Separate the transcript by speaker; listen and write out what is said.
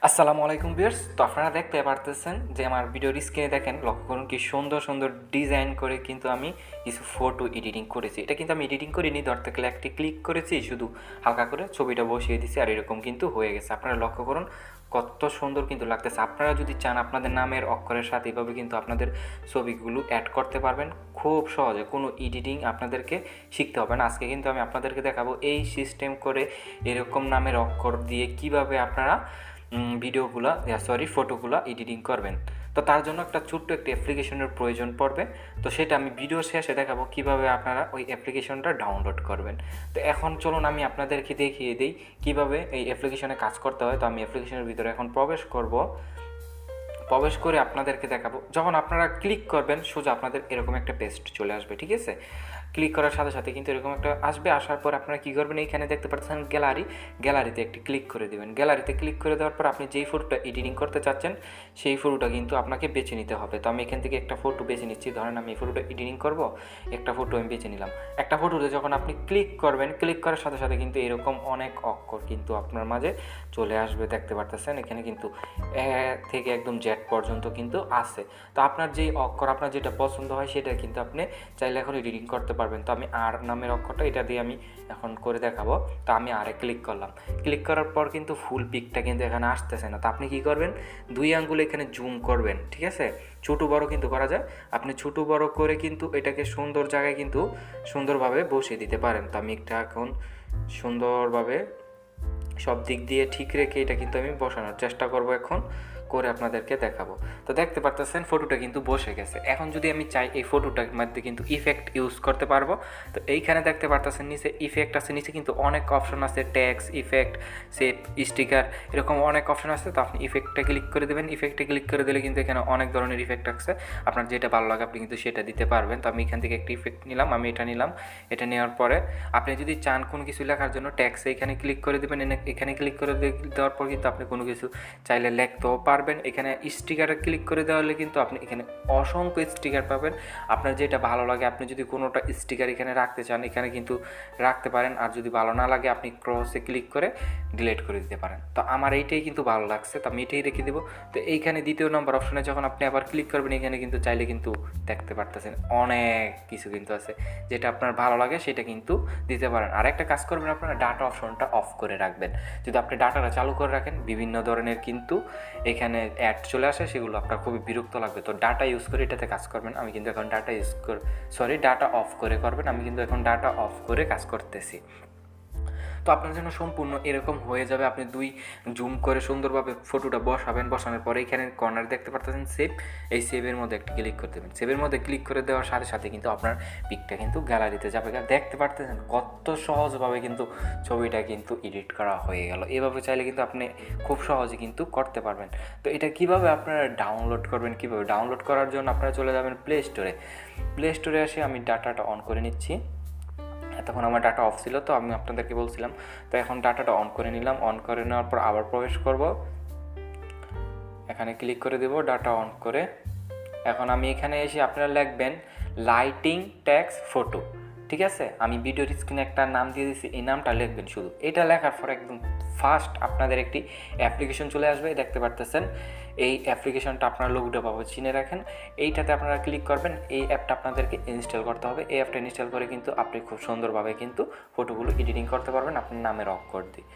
Speaker 1: আসসালামু আলাইকুম ভিউয়ার্স। তো আপনারা দেখতে পারতেছেন যে আমার ভিডিওর স্ক্রিনে দেখেন, লক্ষ্য করুন কি সুন্দর সুন্দর ডিজাইন করে কিন্তু আমি কিছু ফটো এডিটিং করেছি। এটা কিন্তু আমি এডিটিং করিনি, ধরতে গেলে একটি ক্লিক করেছি, শুধু হালকা করে ছবিটা বসিয়ে দিয়েছি আর এরকম কিন্তু হয়ে গেছে। আপনারা লক্ষ্য করুন কত সুন্দর কিন্তু লাগতেছে। আপনারা যদি চান আপনাদের নামের অক্ষরের সাথে এভাবে কিন্তু আপনাদের ছবিগুলো অ্যাড করতে পারবেন খুব সহজে। কোনো এডিটিং আপনাদেরকে শিখতে হবে না। আজকে কিন্তু আমি আপনাদেরকে দেখাবো এই সিস্টেম করে এরকম নামের অক্ষর দিয়ে কিভাবে আপনারা ফটোগুলো এডিটিং করবেন। তো তার জন্য একটা ছোট্ট একটি অ্যাপ্লিকেশনের প্রয়োজন পড়বে। তো সেটা আমি ভিডিও শেষে দেখাবো কিভাবে আপনারা ওই অ্যাপ্লিকেশনটা ডাউনলোড করবেন। তো এখন চলুন আমি আপনাদেরকে দেখিয়ে দিই কিভাবে এই অ্যাপ্লিকেশনে কাজ করতে হয়। তো আমি অ্যাপ্লিকেশনের ভিতরে এখন প্রবেশ করে আপনাদেরকে দেখাবো। যখন আপনারা ক্লিক করবেন সোজা আপনাদের এরকম একটা পেজ চলে আসবে, ঠিক আছে? ক্লিক করার সাথে সাথে কিন্তু এরকম একটা আসবে। আসার পর আপনারা কী করবেন, এইখানে দেখতে পাচ্ছেন গ্যালারিতে একটি ক্লিক করে দেবেন। গ্যালারিতে ক্লিক করে দেওয়ার পর আপনি যেই ফটোটা এডিটিং করতে চাচ্ছেন সেই ফটোটা কিন্তু আপনাকে বেছে নিতে হবে। তো আমি এখান থেকে একটা ফটো বেছে নিচ্ছি। ধরেন আমি এই ফটোটা এডিটিং করব, একটা ফটো আমি বেছে নিলাম। একটা ফটোতে যখন আপনি ক্লিক করবেন, ক্লিক করার সাথে সাথে কিন্তু এরকম অনেক অক্ষর কিন্তু আপনার মাঝে চলে আসবে। দেখতে পারতেছেন এখানে কিন্তু থেকে একদম জেড পর্যন্ত কিন্তু আছে। তো আপনার যেই অক্ষর আপনার যেটা পছন্দ হয় সেটা কিন্তু আপনি চাইলে এখন এডিটিং করতে পারবেন। তো আমি আর নামের অক্ষরটা এটা দিয়ে আমি এখন করে দেখাবো। তো আমি আরে ক্লিক করলাম। ক্লিক করার পর কিন্তু ফুল পিকটা কিন্তু এখানে আসতেছে না। তো আপনি কি করবেন, 2 আঙ্গুল এখানে জুম করবেন, ঠিক আছে? ছোটো বড় কিন্তু করা যায়। আপনি ছোটো বড় করে কিন্তু এটাকে সুন্দর জায়গায় কিন্তু সুন্দরভাবে বসিয়ে দিতে পারেন। তো আমি এটা এখন সুন্দরভাবে সব দিক দিয়ে ঠিক রেখে এটা কিন্তু আমি বসানোর চেষ্টা করব, এখন করে আপনাদেরকে দেখাবো। তো দেখতে পারতেছেন ফটোটা কিন্তু বসে গেছে। এখন যদি আমি চাই এই ফটোটার মধ্যে কিন্তু ইফেক্ট ইউজ করতে পারবো। তো এইখানে দেখতে পারতেছেন নিচে ইফেক্ট আছে, নিচে কিন্তু অনেক অপশন আছে, টেক্সট, ইফেক্ট, শেপ, স্টিকার, এরকম অনেক অপশন আছে। তো আপনি ইফেক্টটা ক্লিক করে দেবেন। ইফেক্টে ক্লিক করে দিলে কিন্তু এখানে অনেক ধরনের ইফেক্ট আছে। আপনার যেটা ভালো লাগে আপনি কিন্তু সেটা দিতে পারবেন। তো আমি এখান থেকে একটি ইফেক্ট নিলাম, আমি এটা নিলাম। এটা নেওয়ার পরে আপনি যদি চান কোনো কিছু লেখার জন্য টেক্সটে এখানে ক্লিক করে দেবেন। এখানে ক্লিক করে দেওয়ার পর কিন্তু আপনি কোনো কিছু চাইলে লিখতেও পারবেন। এখানে স্টিকারে ক্লিক করে দেওয়ালে কিন্তু আপনি এখানে অসংখ্য স্টিকার পাবেন। আপনার যেটা ভালো লাগে, আপনি যদি কোনোটা স্টিকার এখানে রাখতে চান এখানে কিন্তু রাখতে পারেন। আর যদি ভালো না লাগে আপনি ক্রসে ক্লিক করে ডিলিট করে দিতে পারেন। তো আমার এইটাই কিন্তু ভালো লাগছে, তো আমি এটাই রেখে দেবো। তো এইখানে 2 নম্বর অপশনে যখন আপনি আবার ক্লিক করবেন, এখানে কিন্তু চাইলে কিন্তু দেখতে পারতেছেন অনেক কিছু কিন্তু আছে, যেটা আপনার ভালো লাগে সেটা কিন্তু দিতে পারেন। আর একটা কাজ করবেন, আপনারা ডাটা অপশনটা অফ করে রাখবেন। যদি আপনি ডাটাটা চালু করে রাখেন বিভিন্ন ধরনের কিন্তু এখানে অ্যাড চলে আসে, সেগুলো আপনার খুবই বিরক্ত লাগবে। তো ডাটা ইউজ করে এটাতে কাজ করবেন। আমি কিন্তু এখন ডাটা অফ করে করবেন। আমি কিন্তু এখন ডাটা অফ করে কাজ করতেছি। তো আপনার জন্য সম্পূর্ণ এরকম হয়ে যাবে। আপনি 2 জুম করে সুন্দরভাবে ফটোটা বসাবেন। বসানোর পরে এখানে কর্নার দেখতে পারতেছেন সেভ, এই সেভের মধ্যে একটা ক্লিক করে দেবেন। সেভের মধ্যে ক্লিক করে দেওয়ার সাথে সাথে কিন্তু আপনার পিকটা কিন্তু গ্যালারিতে যাবে। দেখতে পারতেছেন কত সহজভাবে কিন্তু ছবিটা কিন্তু এডিট করা হয়ে গেল। এভাবে চাইলে কিন্তু আপনি খুব সহজে কিন্তু করতে পারবেন। তো এটা কিভাবে আপনারা ডাউনলোড করবেন, কিভাবে ডাউনলোড করার জন্য আপনারা চলে যাবেন প্লে স্টোরে এসে আমি ডাটাটা অন করে নিচ্ছি। তখন আমার ডাটা অফ ছিল, তো আমি আপনাদেরকে বলছিলাম। তো এখন ডাটাটা অন করে নিলাম। অন করে নেওয়ার পর আবার প্রবেশ করব, এখানে ক্লিক করে দেব ডাটা অন করে। এখন আমি এখানে এসে আপনারা লিখবেন লাইটিং টেক্সট ফটো, ঠিক আছে? আমি ভিডিওর স্ক্রিনে একটা নাম দিয়ে দিয়েছি, এই নামটা লিখবেন শুধু। এটা লেখার পর একদম ফার্স্ট আপনাদের একটি অ্যাপ্লিকেশন চলে আসবে, দেখতে পারতেছেন। এই অ্যাপ্লিকেশনটা আপনার লোগোটা পাবো, চিনে রাখেন। এইটাতে আপনারা ক্লিক করবেন। এই অ্যাপটা আপনাদেরকে ইনস্টল করতে হবে। এই অ্যাপটা ইনস্টল করে কিন্তু আপনি খুব সুন্দরভাবে কিন্তু ফটোগুলো এডিটিং করতে পারবেন আপনার নামের অক্ষর দিয়ে।